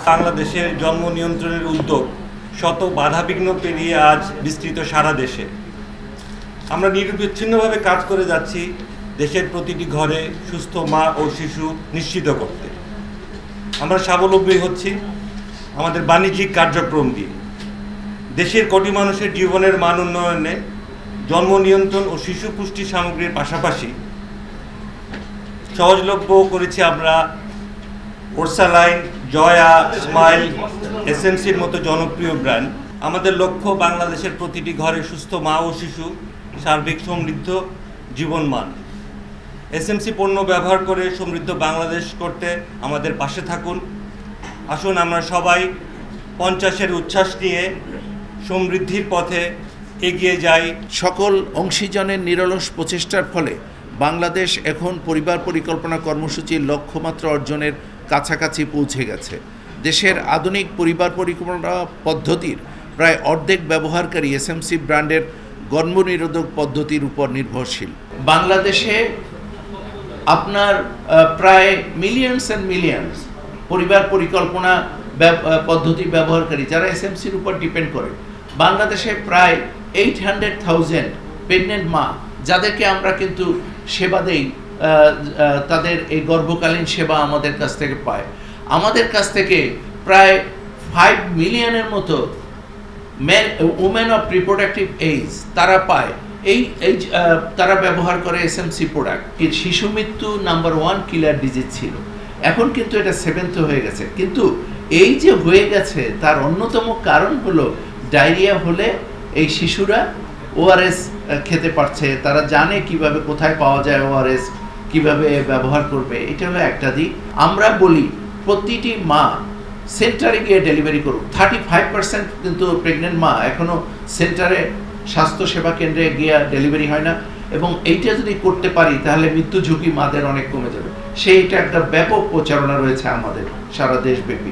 বাংলাদেশের জন্ম নিয়ন্ত্রণের উদ্যোগ শত বাধাবিঘ্ন পেরিয়ে আজ বিস্তৃত সারা দেশে। আমরা নিরবিচ্ছিন্নভাবে কাজ করে যাচ্ছি দেশের প্রতিটি ঘরে সুস্থ মা ও শিশু নিশ্চিত করতে। আমরা স্বাবলম্বী হচ্ছি আমাদের বাণিজ্যিক কার্যক্রম দিয়ে। দেশের কোটি মানুষের জীবনের মান উন্নয়নে জন্ম নিয়ন্ত্রণ ও শিশু পুষ্টি সামগ্রীর পাশাপাশি সহজলভ্য করেছি আমরা ওরসালাইন, জয়া, স্মাইল, এসএমসির মতো জনপ্রিয় ব্র্যান্ড। আমাদের লক্ষ্য বাংলাদেশের প্রতিটি ঘরে সুস্থ মা ও শিশু সার্বিক সমৃদ্ধ জীবনমান। এসএমসি পণ্য ব্যবহার করে সমৃদ্ধ বাংলাদেশ করতে আমাদের পাশে থাকুন। আসুন আমরা সবাই 50-এর উচ্ছ্বাস নিয়ে সমৃদ্ধির পথে এগিয়ে যাই। সকল অংশীজনের নিরলস প্রচেষ্টার ফলে বাংলাদেশ এখন পরিবার পরিকল্পনা কর্মসূচির লক্ষ্যমাত্রা অর্জনের কাছাকাছি পৌঁছে গেছে। দেশের আধুনিক পরিবার পরিকল্পনা পদ্ধতির প্রায় অর্ধেক ব্যবহারকারী এসএমসি ব্র্যান্ডের গর্ভনিরোধক পদ্ধতির উপর নির্ভরশীল। বাংলাদেশে আপনার প্রায় মিলিয়নস অ্যান্ড মিলিয়নস পরিবার পরিকল্পনা পদ্ধতি ব্যবহারকারী যারা এসএমসির উপর ডিপেন্ড করে। বাংলাদেশে প্রায় 800,000 প্রেগনেন্ট মা যাদেরকে আমরা কিন্তু সেবা দেই, তাদের এই গর্ভকালীন সেবা আমাদের কাছ থেকে পায়। আমাদের কাছ থেকে প্রায় 5 মিলিয়নের মতো উমেন অফ রিপ্রোডাক্টিভ এজ তারা পায়। তারা ব্যবহার করে এসএমসি প্রোডাক্ট। শিশু মৃত্যু নাম্বার 1 কিলার ডিজিজ ছিল, এখন কিন্তু এটা 7th হয়ে গেছে। কিন্তু এই যে হয়ে গেছে তার অন্যতম কারণ হলো ডায়রিয়া হলে এই শিশুরা ওআরএস খেতে পারছে, তারা জানে কিভাবে কোথায় পাওয়া যায় ওআরএস, কিভাবে ব্যবহার করবে। এটা হলো একটা দিক। আমরা বলি প্রতিটি মা সেন্টারে গিয়ে ডেলিভারি করুক। 35% কিন্তু প্রেগনেন্ট মা এখনও সেন্টারে স্বাস্থ্যসেবা কেন্দ্রে গিয়ে ডেলিভারি হয় না, এবং এইটা যদি করতে পারি তাহলে মৃত্যু ঝুঁকি মাদের অনেক কমে যাবে। সেইটা একটা ব্যাপক প্রচারণা রয়েছে আমাদের সারা দেশব্যাপী।